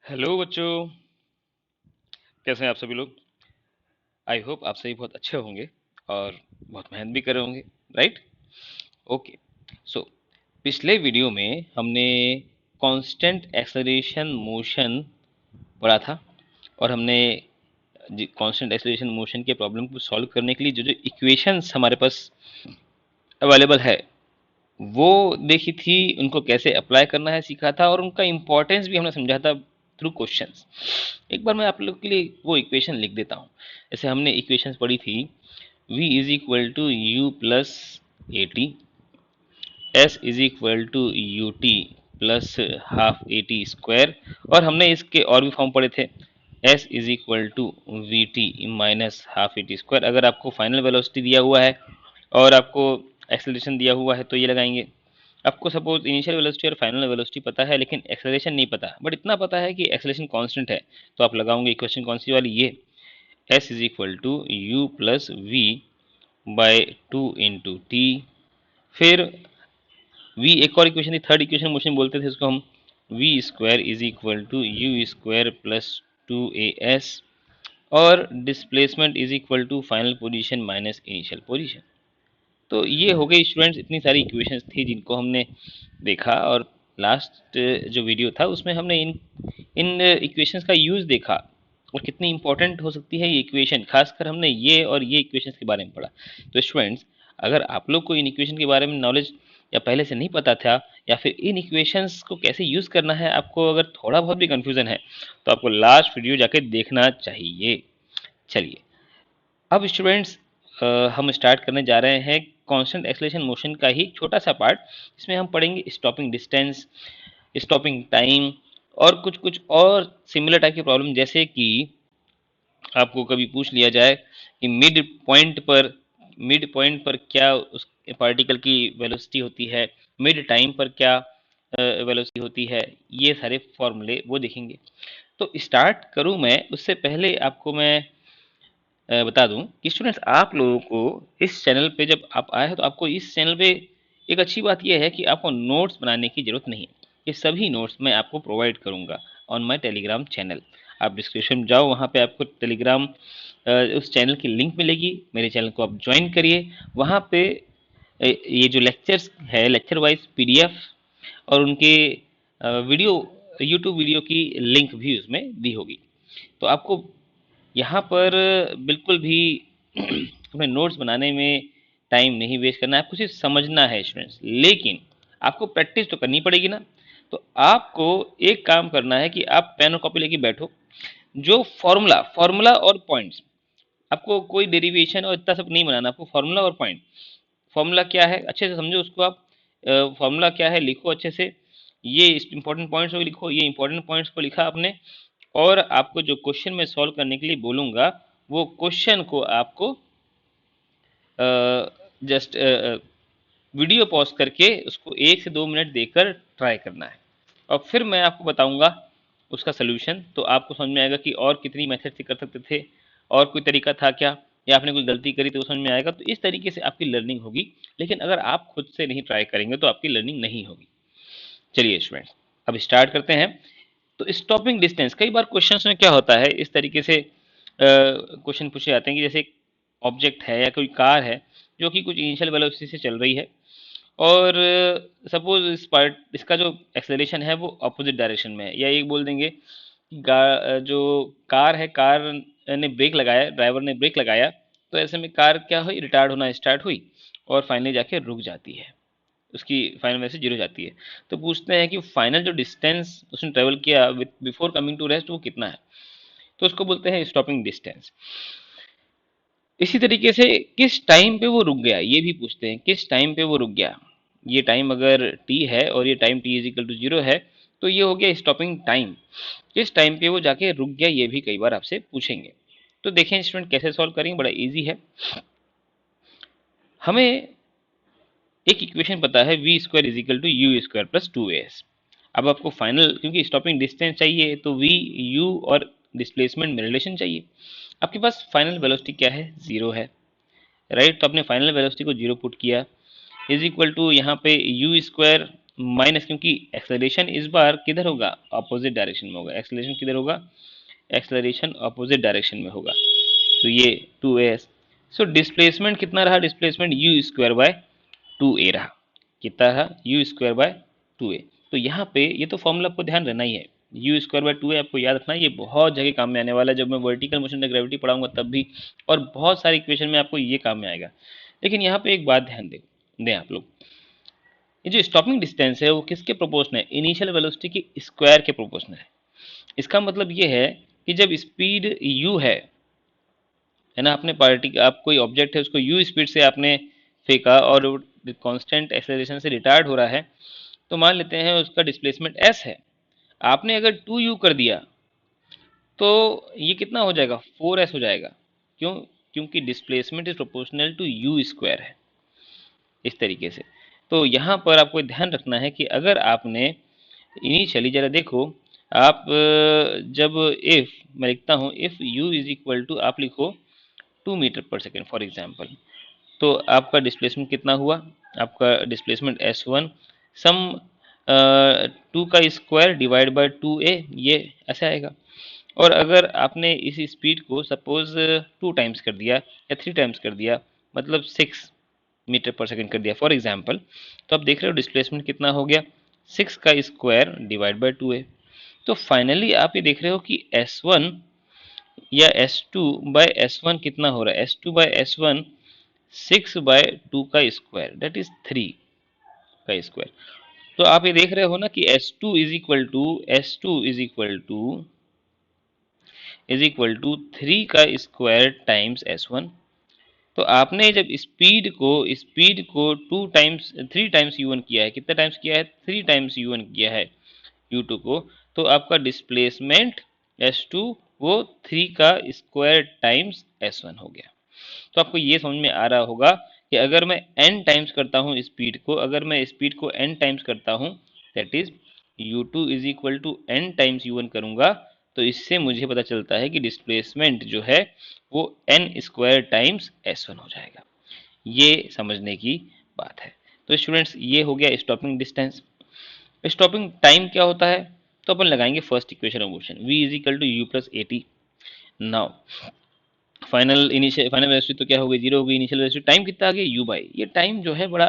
Hello बच्चों, कैसे हैं आप सभी लोग। आई होप आप सभी बहुत अच्छे होंगे और बहुत मेहनत भी कर रहे होंगे, राइट। ओके, सो पिछले वीडियो में हमने कांस्टेंट एक्सेलरेशन मोशन पढ़ा था और हमने कांस्टेंट एक्सेलरेशन मोशन के प्रॉब्लम को सॉल्व करने के लिए जो जो इक्वेशंस हमारे पास अवेलेबल है वो देखी थी, उनको कैसे अप्लाई करना है सीखा था और उनका इम्पोर्टेंस भी हमने समझा था थ्रू क्वेश्चंस। एक बार मैं आप लोग के लिए वो इक्वेशन लिख देता हूँ। जैसे हमने इक्वेशंस पढ़ी थी, v is equal to u plus a t, s is equal to u t plus half a t square, और हमने इसके और भी फॉर्म पढ़े थे, s is equal to v t minus half a t square. अगर आपको final velocity दिया हुआ है और आपको एक्सेलरेशन दिया हुआ है तो ये लगाएंगे। आपको सपोज इनिशियल वेलोसिटी और फाइनल वेलोसिटी पता है लेकिन एक्सेलरेशन नहीं पता, बट इतना पता है कि एक्सेलरेशन कांस्टेंट है, तो आप लगाओगे इक्वेशन कौन सी वाली, ये s is equal to u plus v by two into t. फिर वी एक और इक्वेशन थी, थर्ड इक्वेशन मोशन बोलते थे उसको हम, v square is equal to u square plus two a s, और displacement is equal to final position minus initial position. तो ये हो गई स्टूडेंट्स, इतनी सारी इक्वेशंस थी जिनको हमने देखा, और लास्ट जो वीडियो था उसमें हमने इन इन इक्वेशंस का यूज़ देखा और कितनी इंपॉर्टेंट हो सकती है ये इक्वेशन। खासकर हमने ये और ये इक्वेशंस के बारे में पढ़ा। तो स्टूडेंट्स, अगर आप लोग को इन इक्वेशन के बारे में नॉलेज या पहले से नहीं पता था, या फिर इन इक्वेशंस को कैसे यूज़ करना है आपको अगर थोड़ा बहुत भी कन्फ्यूज़न है, तो आपको लास्ट वीडियो जाके देखना चाहिए। चलिए अब स्टूडेंट्स, हम स्टार्ट करने जा रहे हैं कांस्टेंट एक्सेलरेशन मोशन का ही छोटा सा पार्ट। इसमें हम पढ़ेंगे स्टॉपिंग डिस्टेंस, स्टॉपिंग टाइम, और कुछ कुछ और सिमिलर टाइप के प्रॉब्लम, जैसे कि आपको कभी पूछ लिया जाए कि मिड पॉइंट पर क्या उस पार्टिकल की वेलोसिटी होती है, मिड टाइम पर क्या वेलोसिटी होती है, ये सारे फॉर्मूले वो देखेंगे। तो स्टार्ट करूं मैं उससे पहले आपको मैं बता दूं कि स्टूडेंट्स, आप लोगों को इस चैनल पे जब आप आए हैं तो आपको इस चैनल पे एक अच्छी बात यह है कि आपको नोट्स बनाने की ज़रूरत नहीं है। ये सभी नोट्स मैं आपको प्रोवाइड करूंगा ऑन माय टेलीग्राम चैनल। आप डिस्क्रिप्शन में जाओ, वहाँ पे आपको टेलीग्राम उस चैनल की लिंक मिलेगी, मेरे चैनल को आप ज्वाइन करिए। वहाँ पे ये जो लेक्चर्स है, लेक्चर वाइज पीडीएफ और उनके वीडियो, यूट्यूब वीडियो की लिंक भी उसमें दी होगी। तो आपको यहाँ पर बिल्कुल भी अपने नोट्स बनाने में टाइम नहीं वेस्ट करना है, आपको सिर्फ समझना है स्टूडेंट्स। लेकिन आपको प्रैक्टिस तो करनी पड़ेगी ना। तो आपको एक काम करना है कि आप पेन और कॉपी लेके बैठो। जो फॉर्मूला फॉर्मूला और पॉइंट्स, आपको कोई डेरिवेशन और इतना सब नहीं बनाना, आपको फॉर्मूला और पॉइंट। फॉर्मूला क्या है अच्छे से समझो उसको आप, फॉर्मूला क्या है लिखो अच्छे से, ये इंपॉर्टेंट पॉइंट्स को लिखो, ये इंपॉर्टेंट पॉइंट्स को लिखा आपने। और आपको जो क्वेश्चन में सॉल्व करने के लिए बोलूँगा वो क्वेश्चन को आपको जस्ट वीडियो पॉज करके उसको 1 से 2 मिनट देकर ट्राई करना है, और फिर मैं आपको बताऊंगा उसका सोल्यूशन। तो आपको समझ में आएगा कि और कितनी मेथड से कर सकते थे, और कोई तरीका था क्या, या आपने कोई गलती करी तो वो समझ में आएगा। तो इस तरीके से आपकी लर्निंग होगी। लेकिन अगर आप खुद से नहीं ट्राई करेंगे तो आपकी लर्निंग नहीं होगी। चलिए स्टूडेंट्स, अब स्टार्ट करते हैं। तो स्टॉपिंग डिस्टेंस, कई बार क्वेश्चंस में क्या होता है, इस तरीके से क्वेश्चन पूछे जाते हैं कि जैसे एक ऑब्जेक्ट है या कोई कार है जो कि कुछ इनिशियल वेलोसिटी से चल रही है, और सपोज इसका जो एक्सेलरेशन है वो अपोजिट डायरेक्शन में है, या एक बोल देंगे कि जो कार है, कार ने ब्रेक लगाया, ड्राइवर ने ब्रेक लगाया, तो ऐसे में कार क्या हुई, रिटार्ड होना स्टार्ट हुई और फाइनली जाके रुक जाती है, उसकी फाइनल वैल्यू से जीरो जाती है। तो पूछते हैं कि फाइनल जो डिस्टेंस उसने ट्रेवल किया with before coming to rest वो कितना है, तो उसको बोलते हैं स्टॉपिंग डिस्टेंस। इसी तरीके से किस टाइम पे वो रुक गया ये भी पूछते हैं, किस टाइम पे वो रुक गया। ये टाइम अगर t है और ये time t is equal to 0 है, तो ये हो गया स्टॉपिंग टाइम। किस टाइम पे वो जाके रुक गया ये भी कई बार आपसे पूछेंगे। तो देखें स्टूडेंट कैसे सॉल्व करेंगे, बड़ा इजी है। हमें एक इक्वेशन पता है, v square is equal to u square plus two s. अब आपको फाइनल, क्योंकि स्टॉपिंग डिस्टेंस चाहिए तो वी यू और डिस्प्लेसमेंट में रिलेशन चाहिए। आपके पास फाइनल वेलोसिटी क्या है, 0 है, राइट। तो आपने फाइनल वेलोसिटी को 0 पुट किया, इज इक्वल टू यहाँ पे यू स्क्वायर माइनस, क्योंकि एक्सेलरेशन इस बार किधर होगा, अपोजिट डायरेक्शन में होगा। एक्सेलरेशन किधर होगा, एक्सेलरेशन अपोजिट डायरेक्शन में होगा। तो ये 2as। सो डिस्प्लेसमेंट कितना रहा, displacement you square bye 2a रहा। कितना रहा, यू स्क्वायर बाय 2a। तो यहाँ पे ये तो फॉर्मूला आपको ध्यान रहना ही है, यू स्क्वायर बाय 2a आपको याद रखना है। ये बहुत जगह काम में आने वाला है, जब मैं वर्टिकल मोशन ऑफ ग्रेविटी पढ़ाऊंगा तब भी, और बहुत सारी इक्वेशन में आपको ये काम में आएगा। लेकिन यहाँ पे एक बात ध्यान दें आप लोग, ये जो स्टॉपिंग डिस्टेंस है वो किसके प्रोपोर्शनल है, इनिशियल वेलोसिटी के स्क्वायर के प्रोपोर्शनल है। इसका मतलब ये है कि जब स्पीड u है ना, आपने पार्टी, आप कोई ऑब्जेक्ट है उसको u स्पीड से आपने फेंका और कांस्टेंट एक्सेलरेशन से रिटार्ड हो रहा है, तो मान लेते हैं उसका डिस्प्लेसमेंट s है। आपने अगर 2u कर दिया तो ये कितना हो जाएगा, 4s हो जाएगा। क्यों, क्योंकि displacement is proportional to u square है, इस तरीके से। तो यहाँ पर आपको ध्यान रखना है कि अगर आपने इनिशियली, जरा देखो आप, जब इफ मैं लिखता हूँ, if u is equal to, आप लिखो 2 metre per second for example, तो आपका डिस्प्लेसमेंट कितना हुआ, आपका डिस्प्लेसमेंट s1 सम 2 का स्क्वायर डिवाइड बाय 2a, ये ऐसा आएगा। और अगर आपने इस स्पीड को सपोज 2 टाइम्स कर दिया या 3 टाइम्स कर दिया, मतलब 6 मीटर पर सेकेंड कर दिया फॉर एग्जाम्पल, तो आप देख रहे हो डिस्प्लेसमेंट कितना हो गया, 6 का स्क्वायर डिवाइड बाय 2a। तो फाइनली आप ये देख रहे हो कि s1 या s2 बाय s1 कितना हो रहा है, s2 बाय s1 6/2 का स्क्वायर, दैट इज 3 का स्क्वायर। तो आप ये देख रहे हो ना कि s2 इज इक्वल टू 3 का स्क्वायर टाइम्स s1। तो आपने जब स्पीड को 3 टाइम्स u1 किया है, कितना टाइम्स किया है, 3 टाइम्स u1 किया है u2 को, तो आपका डिस्प्लेसमेंट s2 वो 3 का स्क्वायर टाइम्स s1 हो गया। तो आपको ये समझ में आ रहा होगा कि अगर मैं n टाइम्स करता हूँ स्पीड को, अगर मैं स्पीड को n टाइम्स करता हूँ, that is u2 is equal to n times u1 करूंगा, तो इससे मुझे पता चलता है कि डिस्प्लेसमेंट जो है वो n स्क्वायर टाइम्स s1 हो जाएगा। ये समझने की बात है। तो स्टूडेंट्स, ये हो गया स्टॉपिंग डिस्टेंस। स्टॉपिंग टाइम क्या होता है, तो अपन लगाएंगे first equation of motion, v is equal to u plus a t. Now final velocity तो क्या हो गई, 0 हो गई। इनिशियल वेलोसिटी, टाइम कितना आ गया, u बाई, ये टाइम जो है बड़ा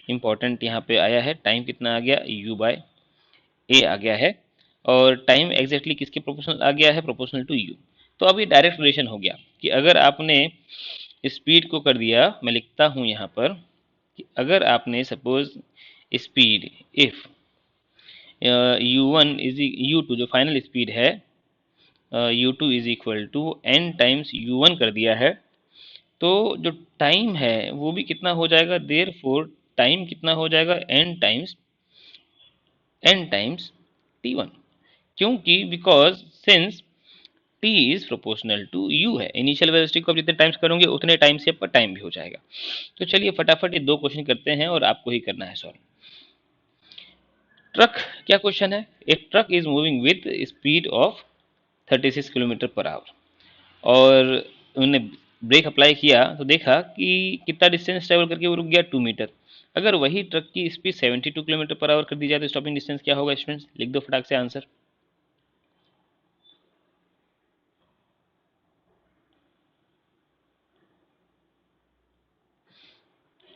इंपॉर्टेंट यहाँ पे आया है। टाइम कितना आ गया, u बाई ए आ गया है, और टाइम एग्जैक्टली किसके प्रोपोर्शनल आ गया है, प्रोपोर्शनल टू u। तो अब ये डायरेक्ट रिलेशन हो गया कि अगर आपने स्पीड को कर दिया, मैं लिखता हूँ यहाँ पर कि अगर आपने suppose speed if u1 is u2 जो फाइनल स्पीड है, u2 is equal to n times u1 कर दिया है, तो जो टाइम है वो भी कितना हो जाएगा, देर फोर टाइम कितना हो जाएगा, n टाइम्स t1। क्योंकि because since t is proportional to u है, इनिशियल वेलोसिटी को आप जितने टाइम्स करोगे उतने टाइम से आपका टाइम भी हो जाएगा। तो चलिए फटाफट ये 2 क्वेश्चन करते हैं और आपको ही करना है सॉल्व। ट्रक, क्या क्वेश्चन है, a truck is moving with speed of 36 kilometre per hour, और उन्होंने ब्रेक अप्लाई किया तो देखा कि कितना डिस्टेंस ट्रेवल करके वो रुक गया, 2 मीटर। अगर वही ट्रक की स्पीड 72 किलोमीटर पर आवर कर दी जाए तो स्टॉपिंग डिस्टेंस क्या होगा, स्टूडेंट्स लिख दो फटाक से आंसर।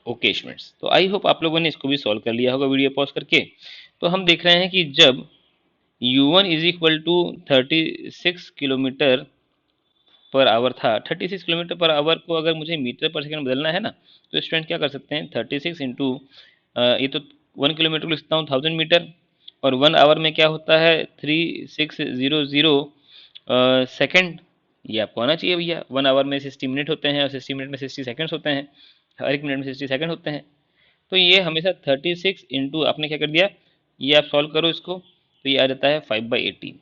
ओके स्टूडेंट्स, तो आई होप आप लोगों ने इसको भी सॉल्व कर लिया होगा वीडियो पॉज करके। तो हम देख रहे हैं कि जब u1 is equal to 36 kilometre per hour था, 36 किलोमीटर पर आवर को अगर मुझे मीटर पर सेकंड बदलना है ना, तो स्टूडेंट क्या कर सकते हैं, 36 इंटू, ये तो 1 किलोमीटर को लिखता हूँ 1000 मीटर, और 1 आवर में क्या होता है, 3600 सेकेंड। ये आपको आना चाहिए भैया, 1 आवर में 60 मिनट होते हैं और 60 मिनट में 60 सेकेंड्स होते हैं, हर एक मिनट में 60 सेकेंड होते हैं। तो ये हमेशा 36 इंटू आपने क्या कर दिया, ये आप सॉल्व करो इसको, तो ये आ जाता है 5/18।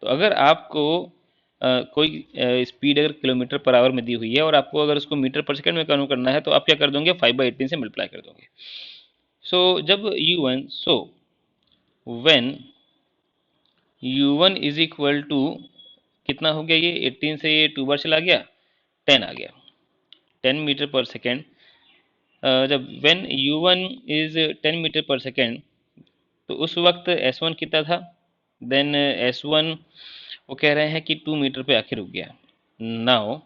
तो अगर आपको कोई स्पीड अगर किलोमीटर पर आवर में दी हुई है और आपको अगर उसको मीटर पर सेकंड में कन्वर्ट करना है, तो आप क्या कर दोगे, 5/18 से मल्टीप्लाई कर दोगे। सो जब u1, so when u1 is equal to कितना हो गया, ये 18 से ये 2 बार चला गया, 10 आ गया, 10 मीटर पर सेकेंड जब when u1 is 10 metre per second, तो उस वक्त s1 कितना था, देन s1 वो कह रहे हैं कि 2 मीटर पे आके रुक गया। नाउ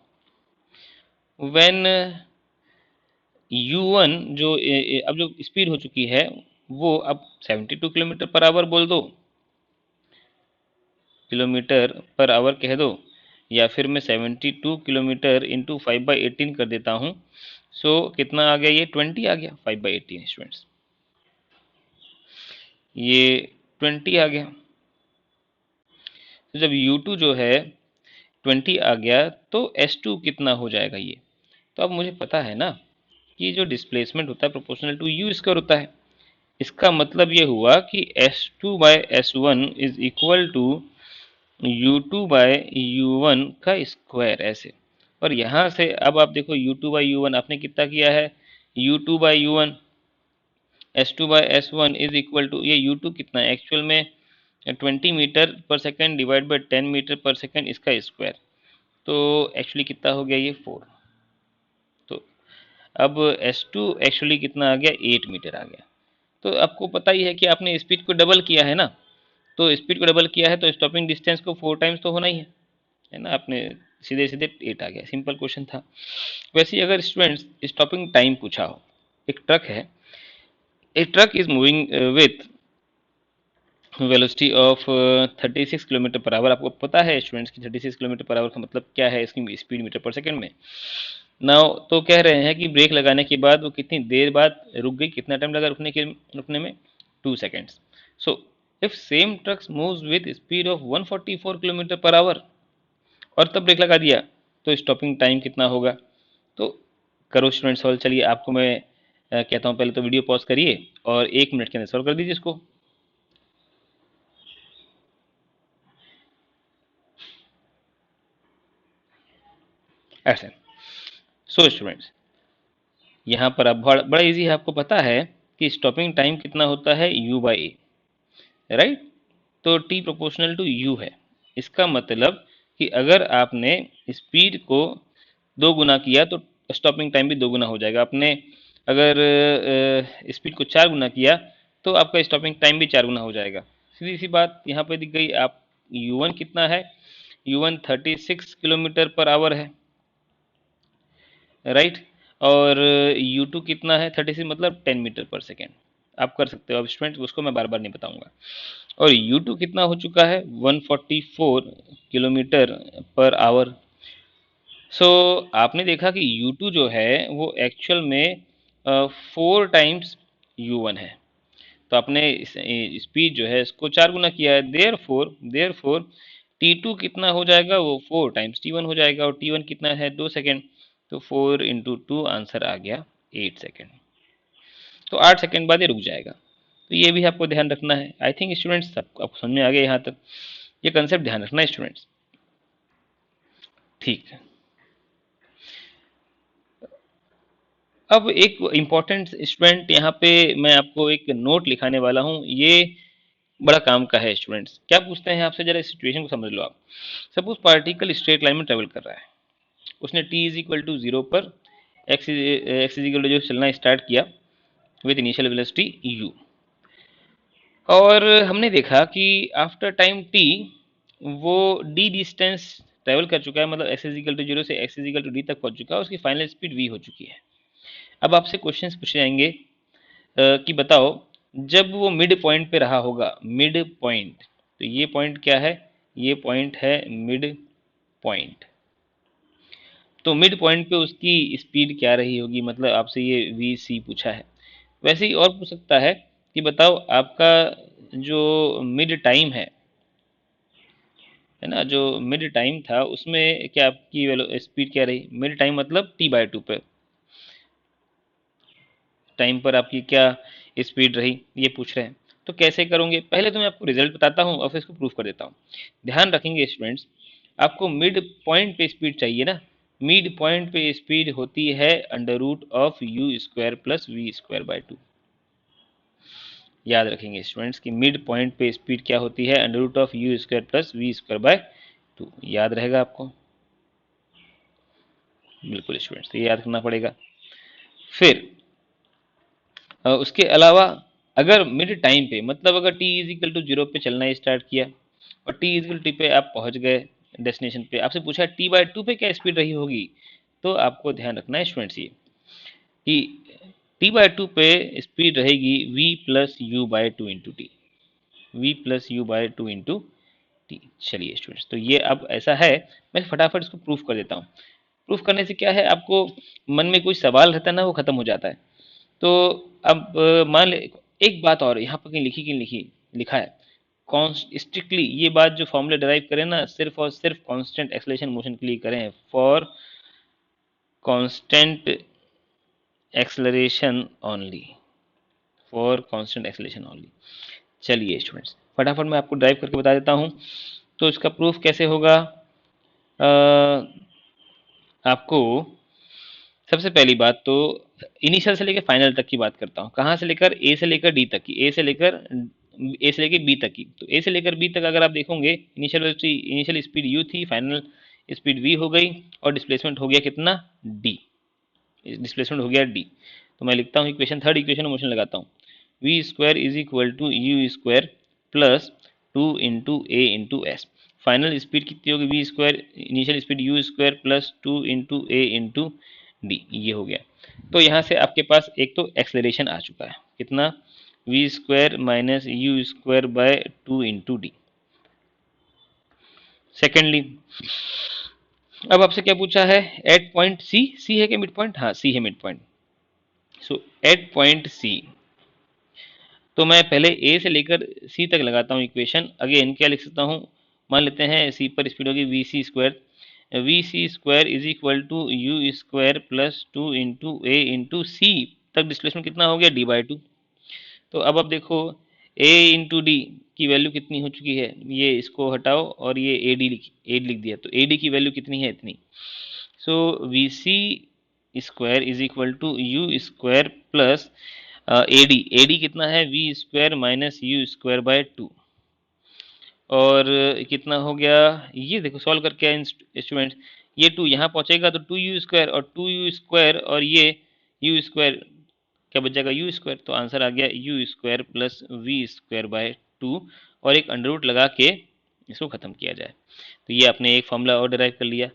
व्हेन u1 जो अब जो स्पीड हो चुकी है वो अब 72 किलोमीटर पर आवर बोल दो, किलोमीटर पर आवर कह दो, या फिर मैं 72 किलोमीटर इंटू 5/18 कर देता हूँ। सो कितना आ गया, ये 20 आ गया, 5/18 स्टूडेंट्स, ये 20 आ गया। तो जब u2 जो है 20 आ गया तो s2 कितना हो जाएगा ये, तो अब मुझे पता है ना कि जो डिस्प्लेसमेंट होता है प्रोपोर्शनल टू u स्क्वायर होता है। इसका मतलब ये हुआ कि s2 by s1 is equal to u2 by u1 का स्क्वायर, ऐसे। और यहाँ से अब आप देखो u2 बाय u1 आपने कितना किया है, u2 by u1, s2 by s1 is equal to, ये u2 कितना है एक्चुअल में 20 metre per second divide by 10 metre per second, इसका स्क्वायर। तो एक्चुअली कितना हो गया ये 4। तो अब s2 एक्चुअली कितना आ गया, 8 मीटर आ गया। तो आपको पता ही है कि आपने स्पीड को डबल किया है ना, तो स्पीड को डबल किया है तो स्टॉपिंग डिस्टेंस को 4 टाइम्स तो होना ही है ना। आपने सीधे सीधे 8 आ गया, सिंपल क्वेश्चन था। वैसे ही अगर स्टूडेंट्स स्टॉपिंग टाइम पूछा हो, एक ट्रक है, a truck is moving with velocity of 36 kilometre per hour. आपको पता है स्टूडेंट्स की 36 किलोमीटर पर आवर का मतलब क्या है इसकी स्पीड मीटर पर सेकंड में। नाउ तो कह रहे हैं कि ब्रेक लगाने के बाद वो कितनी देर बाद रुक गई, कितना टाइम लगा रुकने में 2 seconds. So if same trucks moves with speed of 144 kilometre per hour और तब ब्रेक लगा दिया, तो स्टॉपिंग टाइम कितना होगा। तो करो स्टूडेंट सॉल्व। चलिए आपको मैं कहता हूँ, पहले तो वीडियो पॉज करिए और 1 मिनट के अंदर सॉल्व कर दीजिए इसको। ऐसे सो स्टूडेंट्स यहाँ पर अब बड़ा इजी है, आपको पता है कि स्टॉपिंग टाइम कितना होता है u बाई ए, राइट। तो t प्रोपोर्शनल टू u है। इसका मतलब कि अगर आपने स्पीड को 2 गुना किया तो स्टॉपिंग टाइम भी 2 गुना हो जाएगा। आपने अगर स्पीड को 4 गुना किया तो आपका स्टॉपिंग टाइम भी 4 गुना हो जाएगा। सीधी सी बात यहाँ पे दिख गई। आप u1 कितना है, u1 36 किलोमीटर पर आवर है, राइट। और u2 कितना है 36 मतलब 10 मीटर पर सेकेंड। आप कर सकते हो अब स्टूडेंट, उसको मैं बार बार नहीं बताऊंगा। और u2 कितना हो चुका है 144 किलोमीटर पर आवर। सो आपने देखा कि u2 जो है वो एक्चुअल में 4 टाइम्स u1 है। तो आपने स्पीड जो है इसको 4 गुना किया है, देयर फोर T2 कितना हो जाएगा, वो 4 टाइम्स T1 हो जाएगा। और T1 कितना है 2 सेकेंड, तो 4 इंटू 2 आंसर आ गया 8 सेकेंड। तो 8 सेकेंड बाद ये रुक जाएगा। तो ये भी आपको ध्यान रखना है। आई थिंक स्टूडेंट्स आपको समझ में आ गया यहाँ तक, ये कंसेप्ट ध्यान रखना है स्टूडेंट्स, ठीक है। अब एक इम्पॉर्टेंट स्टूडेंट यहाँ पे मैं आपको एक नोट लिखाने वाला हूँ, ये बड़ा काम का है स्टूडेंट्स। क्या पूछते हैं आपसे, जरा सिचुएशन को समझ लो आप। सपोज पार्टिकल स्ट्रेट लाइन में ट्रेवल कर रहा है, उसने t इज इक्वल टू 0 पर x इज इक्वल टू जो चलना स्टार्ट किया विद इनिशियल वेलोसिटी u। और हमने देखा कि आफ्टर टाइम t वो d डिस्टेंस ट्रेवल कर चुका है, मतलब x इज इक्वल टू 0 से x is equal to d तक पहुंच चुका है, उसकी फाइनल स्पीड v हो चुकी है। अब आपसे क्वेश्चंस पूछे जाएंगे कि बताओ जब वो मिड पॉइंट पे रहा होगा, मिड पॉइंट, तो ये पॉइंट क्या है, ये पॉइंट है मिड पॉइंट। तो मिड पॉइंट पे उसकी स्पीड क्या रही होगी, मतलब आपसे ये वी सी पूछा है। वैसे ही और पूछ सकता है कि बताओ आपका जो मिड टाइम है ना, जो मिड टाइम था उसमें क्या आपकी स्पीड क्या रही, मिड टाइम मतलब t/2 पे टाइम पर आपकी क्या स्पीड रही, ये पूछ रहे हैं। तो कैसे करोगे, पहले तो मैं आपको रिजल्ट बताता हूँ और फिर इसको प्रूफ कर देता हूँ। ध्यान रखेंगे स्टूडेंट्स, आपको मिड पॉइंट पे स्पीड चाहिए ना। मिड पॉइंट पे स्पीड होती है under root of u square plus v square by 2। याद रखेंगे स्टूडेंट्स कि मिड पॉइंट पे स्पीड क्या होती है, under root of u square plus v square by 2। याद रहेगा आपको, बिल्कुल स्टूडेंट्स, तो ये याद करना पड़ेगा। फिर उसके अलावा अगर मिड टाइम पे, मतलब अगर t इज इक्वल टू 0 पे चलना स्टार्ट किया और t इज इक्वल टू पे आप पहुंच गए डेस्टिनेशन पे, आपसे पूछा t/2 पे क्या स्पीड रही होगी, तो आपको ध्यान रखना है स्टूडेंट्स ये कि t/2 पे स्पीड रहेगी v plus you by two into T, v plus you by two into T. चलिए स्टूडेंट्स, तो ये अब ऐसा है, मैं फटाफट इसको प्रूफ कर देता हूँ। प्रूफ करने से क्या है, आपको मन में कोई सवाल रहता है ना, वो खत्म हो जाता है। तो अब मान ले, एक बात और यहाँ पर कहीं लिखी कि लिखी लिखा है, स्ट्रिक्टली ये बात जो फॉर्मूला डिराइव करें ना, सिर्फ और सिर्फ कांस्टेंट एक्सेलरेशन मोशन के लिए करें, for constant acceleration only, for constant acceleration only. चलिए स्टूडेंट्स, फटाफट मैं आपको ड्राइव करके बता देता हूँ। तो इसका प्रूफ कैसे होगा, आपको सबसे पहली बात तो इनिशियल से लेकर फाइनल तक की बात करता हूँ। कहाँ से लेकर, ए से लेकर डी तक की, ए से लेकर बी तक की। तो ए से लेकर बी तक अगर आप देखोगे, इनिशियल स्पीड यू थी, फाइनल स्पीड वी हो गई और डिस्प्लेसमेंट हो गया कितना, डी, डिस्प्लेसमेंट हो गया डी। तो मैं लिखता हूँ इक्वेशन, थर्ड इक्वेशन में मोशन लगाता हूँ, v square is equal to u square plus 2 into a into s. Final speed कितनी होगी, v square initial speed u square plus 2 into a into d, ये हो गया। तो यहाँ से आपके पास एक तो एक्सेलरेशन आ चुका है, कितना, v square minus u square by 2 into d. Secondly, अब आपसे क्या पूछा है, एट पॉइंट सी, सी है कि मिड पॉइंट, हाँ सी है मिड पॉइंट। सो एट पॉइंट सी, तो मैं पहले ए से लेकर सी तक लगाता हूँ इक्वेशन। अगेन क्या लिख सकता हूँ, मान लेते हैं सी पर स्पीड होगी v c square, v c square is equal to u square plus 2 into a into c तक डिस्प्लेसमेंट कितना हो गया, डी/2। तो अब आप देखो ए इंटू डी की वैल्यू कितनी हो चुकी है, ये इसको हटाओ और ये ए डी लिख दिया, तो ए डी की वैल्यू कितनी है, इतनी। So v c square is equal to u square plus a d कितना है, v square minus u square by 2, और कितना हो गया, ये देखो सॉल्व करके इंस्ट्रूमेंट, ये 2 यहाँ पहुँचेगा तो 2u स्क्वायर और 2u स्क्वायर और ये यू स्क्वायर, क्या बच जाएगा, यू स्क्वायर। तो आंसर आ गया u square plus v square by 2, और एक अंडर रूट लगा के इसको खत्म किया जाए। तो ये आपने एक फॉर्मूला और डिराइव कर लिया।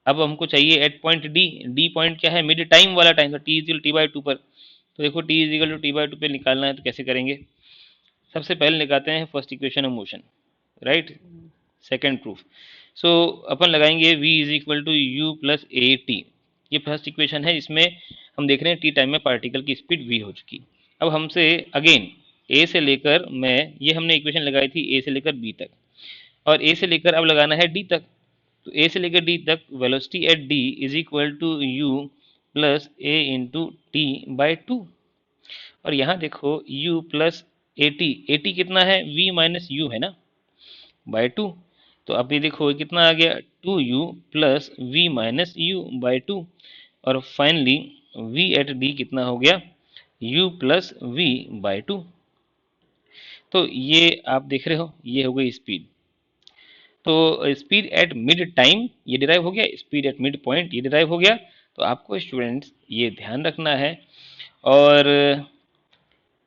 अब हमको चाहिए at point d, d point क्या है, मिड टाइम वाला टाइम था, टी इज टी/2 पर। तो देखो टी इज इक्वल टू टी/2 पे निकालना है, तो कैसे करेंगे, सबसे पहले निकालते हैं first equation of motion, right, second proof. So अपन लगाएंगे v is equal to u plus a t, ये फर्स्ट इक्वेशन है, इसमें हम देख रहे हैं टी टाइम में पार्टिकल की स्पीड v हो चुकी। अब हमसे अगेन ए से लेकर, मैं ये हमने इक्वेशन लगाई थी ए से लेकर बी तक, और ए से लेकर अब लगाना है डी तक। तो ए से लेकर डी तक velocity at d is equal to u plus a into t by 2, और यहाँ देखो u प्लस ए टी कितना है, v माइनस यू है ना, बाय 2। तो अब ये देखो कितना आ गया, 2u plus v minus u by 2, और फाइनली v एट डी कितना हो गया, u प्लस वी बाई 2। तो ये आप देख रहे हो, ये हो गई स्पीड। तो स्पीड एट मिड टाइम ये डिराइव हो गया, स्पीड एट मिड पॉइंट ये डिराइव हो गया। तो आपको स्टूडेंट्स ये ध्यान रखना है। और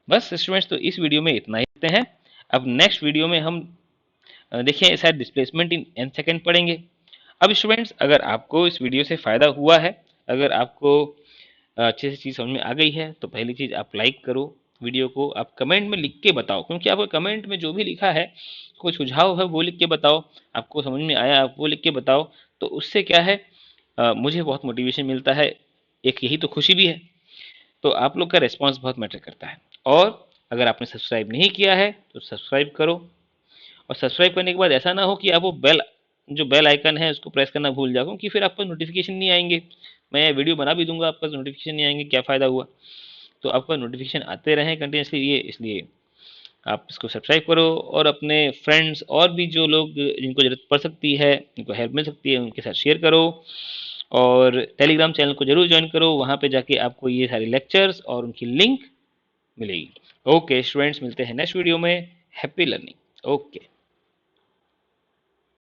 बस स्टूडेंट्स, तो इस वीडियो में इतना ही रखते हैं। अब नेक्स्ट वीडियो में हम देखिए शायद डिस्प्लेसमेंट इन एन सेकेंड पढ़ेंगे। अब स्टूडेंट्स, अगर आपको इस वीडियो से फ़ायदा हुआ है, अगर आपको अच्छे से चीज़ समझ में आ गई है, तो पहली चीज़ आप लाइक करो वीडियो को, आप कमेंट में लिख के बताओ, क्योंकि आपको कमेंट में जो भी लिखा है, कोई सुझाव है वो लिख के बताओ, आपको समझ में आया आप वो लिख के बताओ। तो उससे क्या है, मुझे बहुत मोटिवेशन मिलता है, एक यही तो खुशी भी है। तो आप लोग का रिस्पॉन्स बहुत मैटर करता है। और अगर आपने सब्सक्राइब नहीं किया है तो सब्सक्राइब करो, और सब्सक्राइब करने के बाद ऐसा ना हो कि आप वो बेल आइकन है उसको प्रेस करना भूल जाओ, क्योंकि फिर आपको नोटिफिकेशन नहीं आएंगे। मैं वीडियो बना भी दूंगा, आपका नोटिफिकेशन नहीं आएंगे, क्या फ़ायदा हुआ। तो आपका नोटिफिकेशन आते रहें कंटिन्यूसली, ये इसलिए आप इसको सब्सक्राइब करो, और अपने फ्रेंड्स और भी जो लोग जिनको ज़रूरत पड़ सकती है, जिनको हेल्प मिल सकती है, उनके साथ शेयर करो। और टेलीग्राम चैनल को जरूर ज्वाइन करो, वहाँ पे जाके आपको ये सारे लेक्चर्स और उनकी लिंक मिलेगी। ओके स्टूडेंट्स, मिलते हैं नेक्स्ट वीडियो में। Happy learning. ओके।